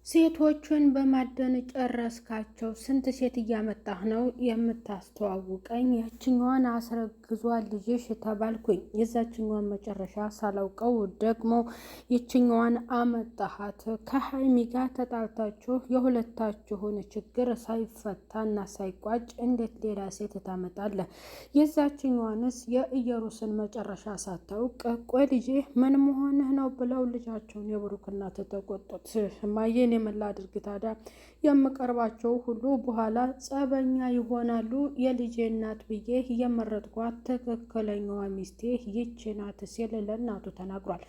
ሴቶቹን በማደን ጨረስካቸው? ስንት ሴት እያመጣህ ነው የምታስተዋውቀኝ? ያችኛዋን አስረግዟል ልጅሽ ተባልኩኝ። የዛችኛዋን መጨረሻ ሳላውቀው ደግሞ ይችኛዋን አመጣሃት። ከሀይሚ ጋር ተጣልታችሁ የሁለታችሁን ችግር ሳይፈታና ሳይቋጭ እንዴት ሌላ ሴት ታመጣለህ? የዛችኛዋንስ የኢየሩስን መጨረሻ ሳታውቅ ቆይ ልጄ ምን መሆንህ ነው ብለው ልጃቸውን የብሩክ እናት ተቆጡት። ማየን የመላ አድርግ ታዲያ የምቀርባቸው ሁሉ በኋላ ጸበኛ ይሆናሉ። የልጄ እናት ብዬ የመረጥኳት ትክክለኛዋ ሚስቴ ይች ናት ሲል ለእናቱ ተናግሯል።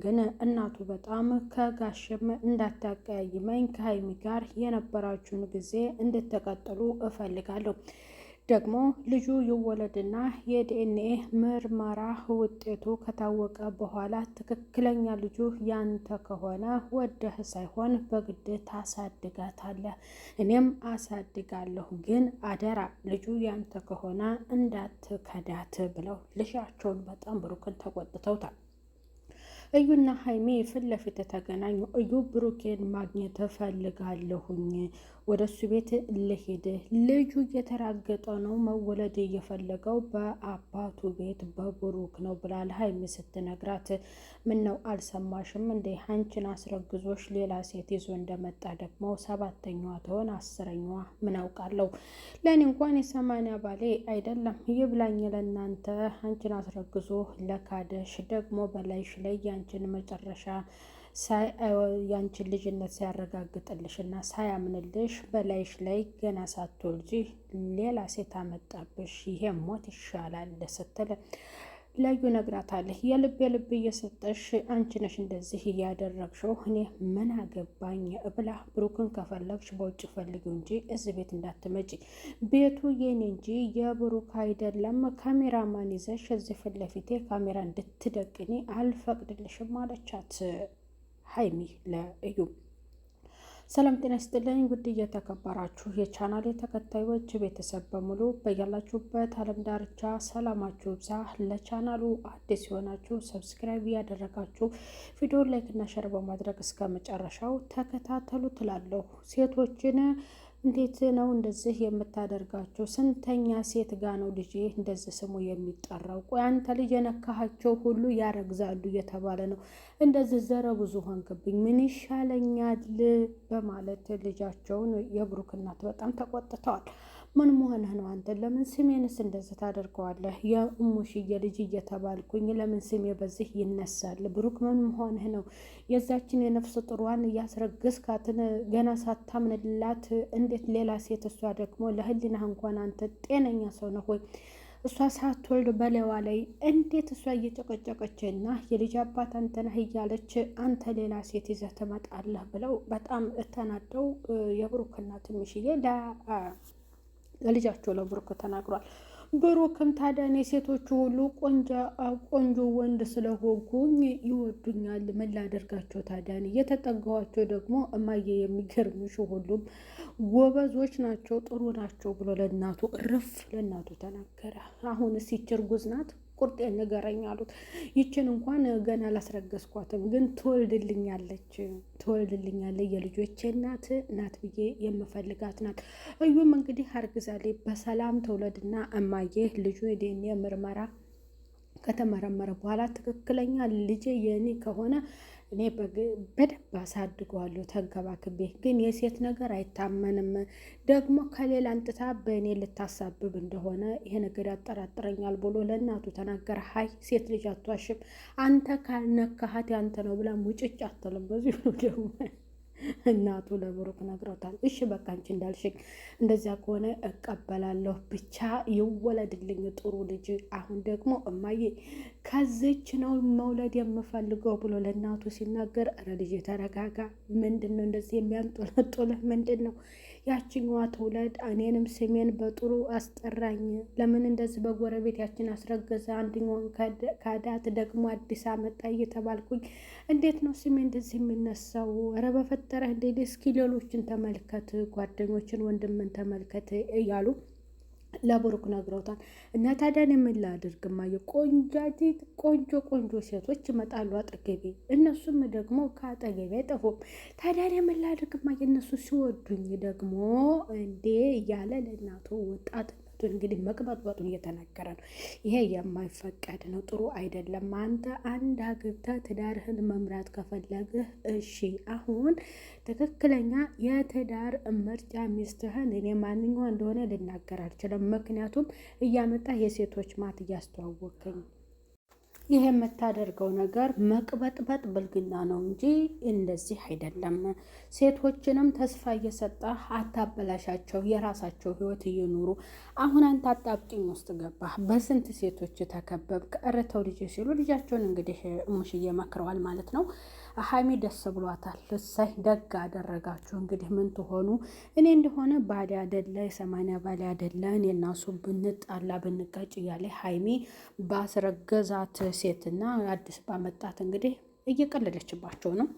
ግን እናቱ በጣም ከጋሽም እንዳታቀያይመኝ ከሀይሚ ጋር የነበራችሁን ጊዜ እንድትቀጥሉ እፈልጋለሁ። ደግሞ ልጁ ይወለድና የዲኤንኤ ምርመራ ውጤቱ ከታወቀ በኋላ ትክክለኛ ልጁ ያንተ ከሆነ ወደህ ሳይሆን በግድ ታሳድጋታለህ። እኔም አሳድጋለሁ፣ ግን አደራ ልጁ ያንተ ከሆነ እንዳትከዳት ብለው ልጃቸውን በጣም ብሩክን ተቆጥተውታል። እዩና ሀይሜ ፊት ለፊት ተገናኙ። እዩ ብሩኬን ማግኘት እፈልጋለሁኝ፣ ወደ እሱ ቤት ልሄድ። ልጁ እየተራገጠ ነው፣ መወለድ እየፈለገው በአባቱ ቤት በብሩክ ነው ብላል ሀይሜ ስትነግራት፣ ምን ነው አልሰማሽም እንዴ? አንቺን አስረግዞሽ ሌላ ሴት ይዞ እንደመጣ ደግሞ ሰባተኛዋ ትሆን አስረኛዋ ምን አውቃለሁ። ለእኔ እንኳን የሰማንያ ባሌ አይደለም ይብላኝ ለእናንተ። አንቺን አስረግዞ ለካደሽ ደግሞ በላይሽ ላይ ያንቺን መጨረሻ ያንቺን ልጅነት ሲያረጋግጥልሽ እና ሳያምንልሽ በላይሽ ላይ ገና ሳትወልጂ ሌላ ሴት አመጣብሽ፣ ይሄ ሞት ይሻላል ስትል ለዩ ነግራታለህ። የልብ የልብ እየሰጠሽ አንቺ ነሽ እንደዚህ እያደረግሽው፣ እኔ ምን አገባኝ ብላ ብሩክን ከፈለግሽ በውጭ ፈልጊው እንጂ እዚህ ቤት እንዳትመጪ፣ ቤቱ የኔ እንጂ የብሩክ አይደለም። ካሜራማን ይዘሽ እዚህ ፊት ለፊቴ ካሜራ እንድትደቅኒ አልፈቅድልሽም አለቻት ሀይሚ ለእዩ። ሰላም ጤና ይስጥልኝ ውድ እየተከበራችሁ የቻናሌ ተከታዮች ቤተሰብ በሙሉ በያላችሁበት ዓለም ዳርቻ ሰላማችሁ ብዛ። ለቻናሉ አዲስ የሆናችሁ ሰብስክራይብ ያደረጋችሁ ቪዲዮ ላይክ እና ሸር በማድረግ እስከ መጨረሻው ተከታተሉ ትላለሁ። ሴቶችን እንዴት ነው እንደዚህ የምታደርጋቸው? ስንተኛ ሴት ጋ ነው ልጅ እንደዚህ ስሙ የሚጠራው? ቆይ አንተ ልጅ የነካሃቸው ሁሉ ያረግዛሉ እየተባለ ነው። እንደዚህ ዘረ ብዙ ሆንክብኝ፣ ምን ይሻለኛል በማለት ልጃቸውን የብሩክ እናት በጣም ተቆጥተዋል። ምን መሆንህ ነው አንተ? ለምን ስሜንስ እንደዚህ ታደርገዋለህ? የእሙሽዬ ልጅ እየተባልኩኝ ለምን ስሜ በዚህ ይነሳል? ብሩክ ምን መሆንህ ነው? የዛችን የነፍስ ጥሯን እያስረገዝካትን ገና ሳታምንላት እንዴት ሌላ ሴት? እሷ ደግሞ ለህሊናህ እንኳን አንተ ጤነኛ ሰው ነህ ወይ? እሷ ሳትወልድ በሌዋ ላይ እንዴት እሷ እየጨቀጨቀችና የልጅ አባት አንተ ነህ እያለች አንተ ሌላ ሴት ይዘህ ትመጣለህ ብለው በጣም ተናደው የብሩክ እናት ትንሽዬ ለልጃቸው ለብሩክ ተናግሯል። ብሩክም ታዲያ እኔ ሴቶቹ ሁሉ ቆንጆ ወንድ ስለሆንኩኝ ይወዱኛል፣ ምን ላደርጋቸው ታዲያ? እየተጠጋኋቸው ደግሞ እማዬ የሚገርምሽ ሁሉም ጎበዞች ናቸው፣ ጥሩ ናቸው ብሎ ለእናቱ ለእናቱ ተናገረ። አሁንስ ይች እርጉዝ ናት፣ ቁርጤን ንገረኝ አሉት። ይችን እንኳን ገና አላስረገዝኳትም፣ ግን ትወልድልኛለች የልጆቼ ናት ብዬ የምፈልጋት ናት። እዩም እንግዲህ አርግዛለች፣ በሰላም ትውለድና እማዬ ልጁ የዲኤንኤ ምርመራ ከተመረመረ በኋላ ትክክለኛ ልጄ የኔ ከሆነ እኔ በደንብ አሳድገዋለሁ ተንከባክቤ። ግን የሴት ነገር አይታመንም። ደግሞ ከሌላ አንጥታ በእኔ ልታሳብብ እንደሆነ ይሄ ነገር ያጠራጥረኛል ብሎ ለእናቱ ተናገረ። ሀይ ሴት ልጅ አትዋሽም፣ አንተ ካልነካሃት ያንተ ነው ብላ ሙጭጭ አትልም። በዚህ ደግሞ እናቱ ለብሩክ ነግረውታል። እሺ በቃ አንቺ እንዳልሽኝ እንደዚያ ከሆነ እቀበላለሁ፣ ብቻ ይወለድልኝ ጥሩ ልጅ። አሁን ደግሞ እማዬ ከዚች ነው መውለድ የምፈልገው ብሎ ለእናቱ ሲናገር፣ ኧረ ልጅ ተረጋጋ፣ ምንድን ነው እንደዚህ የሚያንጦለጦልህ? ምንድን ነው? ያችኛዋ ትውለድ፣ እኔንም ስሜን በጥሩ አስጠራኝ። ለምን እንደዚህ በጎረቤት ያችን አስረገዘ፣ አንድኛውን ካዳት፣ ደግሞ አዲስ አመጣ እየተባልኩኝ እንዴት ነው ስሜ እንደዚህ የሚነሳው? ኧረ በፈጠረህ እንዴ! እስኪ ሌሎችን ተመልከት፣ ጓደኞችን፣ ወንድምን ተመልከት እያሉ ለብሩክ ነግረውታል። እና ታዲያ ምን ላድርግማ? የቆንጃቲት ቆንጆ ሴቶች ይመጣሉ አጠገቤ፣ እነሱም ደግሞ ከአጠገቤ አይጠፉም። ታዲያ ምን ላድርግማ? የእነሱ ሲወዱኝ ደግሞ እንዴ እያለ ለእናቱ ወጣት እንግዲህ መቅበጥበጡን እየተናገረ ነው። ይሄ የማይፈቀድ ነው፣ ጥሩ አይደለም። አንተ አንድ አግብተህ ትዳርህን መምራት ከፈለግህ እሺ፣ አሁን ትክክለኛ የትዳር ምርጫ ሚስትህን እኔ ማንኛዋ እንደሆነ ልናገር አልችልም። ምክንያቱም እያመጣ የሴቶች ማት እያስተዋወቀኝ ይህ የምታደርገው ነገር መቅበጥበጥ ብልግና ነው እንጂ እንደዚህ አይደለም። ሴቶችንም ተስፋ እየሰጠህ አታበላሻቸው፣ የራሳቸው ህይወት እየኖሩ። አሁን አንተ አጣብቂኝ ውስጥ ገባህ። በስንት ሴቶች ተከበብክ። ቀረተው ልጅ ሲሉ ልጃቸውን እንግዲህ ሙሽዬ መክረዋል ማለት ነው። ሀይሚ ደስ ብሏታል። እሰይ ደግ አደረጋችሁ። እንግዲህ ምን ትሆኑ። እኔ እንደሆነ ባሌ አደለ የሰማንያ ባሌ አደለ እኔ እና እሱ ብንጣላ ብንቀጭ እያለ ሀይሚ ባስረገዛት ሴትና አዲስ ባመጣት እንግዲህ እየቀለደችባቸው ነው።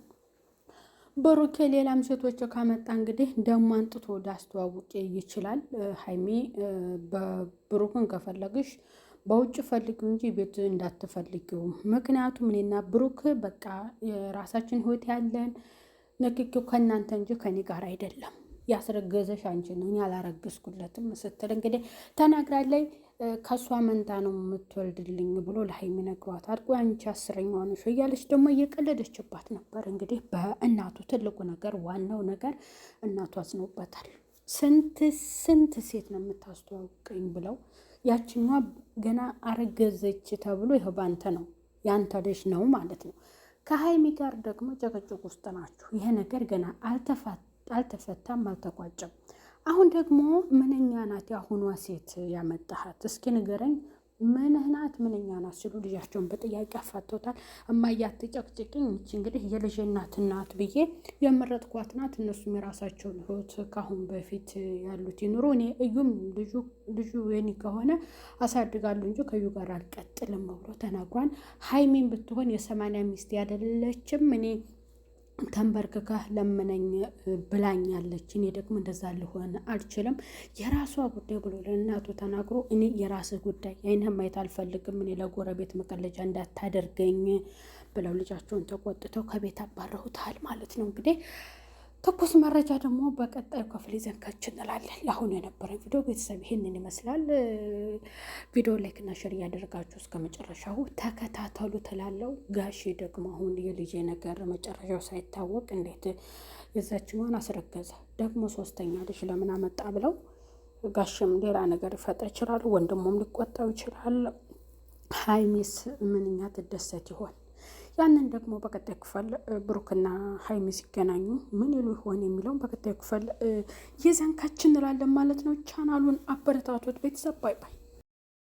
ብሩኬ ሌላም ሴቶች ካመጣ እንግዲህ ደሞ አንጥቶ ሊያስተዋውቅ ይችላል። ሀይሚ በብሩክን ከፈለግሽ በውጭ ፈልጊው እንጂ ቤት እንዳትፈልጊው። ምክንያቱም እኔና ብሩክ በቃ የራሳችን ህይወት ያለን ንክኪው ከእናንተ እንጂ ከኔ ጋር አይደለም። ያስረገዘሽ አንቺ ነው፣ እኔ አላረገዝኩለትም ስትል እንግዲህ ተናግራለች። ከእሷ መንታ ነው የምትወልድልኝ ብሎ ለሀይሚ ነግሯታል። ቆይ አንቺ አስረኛዋ ነሽ እያለች ደግሞ እየቀለደችባት ነበር። እንግዲህ በእናቱ ትልቁ ነገር ዋናው ነገር እናቱ አዝኖበታል። ስንት ሴት ነው የምታስተዋውቀኝ ብለው ያችኛዋ ገና አረገዘች ተብሎ ይኸው ባንተ ነው ያንተ ልጅ ነው ማለት ነው። ከሀይሚ ጋር ደግሞ ጭቅጭቅ ውስጥ ናችሁ። ይሄ ነገር ገና አልተፈታም፣ አልተቋጨም። አሁን ደግሞ ምንኛ ናት የአሁኗ ሴት ያመጣሃት? እስኪ ንገረኝ። ምንህ ናት? ምንኛ ናት ሲሉ ልጃቸውን በጥያቄ አፋቶታል። እማዬ አትጨቅጭቅኝ፣ ይቺ እንግዲህ የልጅ ናት ብዬ የመረጥኳት ናት። እነሱም የራሳቸውን ህይወት ካሁን በፊት ያሉት ይኑሩ። እኔ እዩም ልጁ የኔ ከሆነ አሳድጋለሁ እንጂ ከዩ ጋር አልቀጥልም ብሎ ተናግሯል። ሀይሚን ብትሆን የ80 ሚስት ያደለችም እኔ ተንበርክካ ለምነኝ ብላኛለች። እኔ ደግሞ እንደዛ ልሆን አልችልም፣ የራሷ ጉዳይ ብሎ ለእናቱ ተናግሮ እኔ የራስህ ጉዳይ አይንህም ማየት አልፈልግም፣ እኔ ለጎረቤት መቀለጃ እንዳታደርገኝ ብለው ልጃቸውን ተቆጥተው ከቤት አባረውታል ማለት ነው። እንግዲህ ትኩስ መረጃ ደግሞ በቀጣዩ ክፍል ይዘን ከች እንላለን። ለአሁኑ የነበረን ቪዲዮ ቤተሰብ ይህንን ይመስላል። ቪዲዮ ላይክ እና ሼር እያደረጋችሁ እስከ መጨረሻው ተከታተሉ ትላለው። ጋሼ ደግሞ አሁን የልጄ ነገር መጨረሻው ሳይታወቅ እንዴት የዛችኛዋን አስረገዘ ደግሞ ሶስተኛ ልጅ ለምን አመጣ ብለው ጋሽም ሌላ ነገር ይፈጥር ይችላሉ። ወንድሙም ሊቆጣው ይችላል። ሀይሚስ ምንኛ ትደሰት ይሆን? ያንን ደግሞ በቀጣይ ክፍል ብሩክና ሀይሚ ሲገናኙ ምን ይሉ ይሆን የሚለውን በቀጣይ ክፍል ይዘን ከች እንላለን ማለት ነው። ቻናሉን አበረታቱት ቤተሰብ። ባይ ባይ።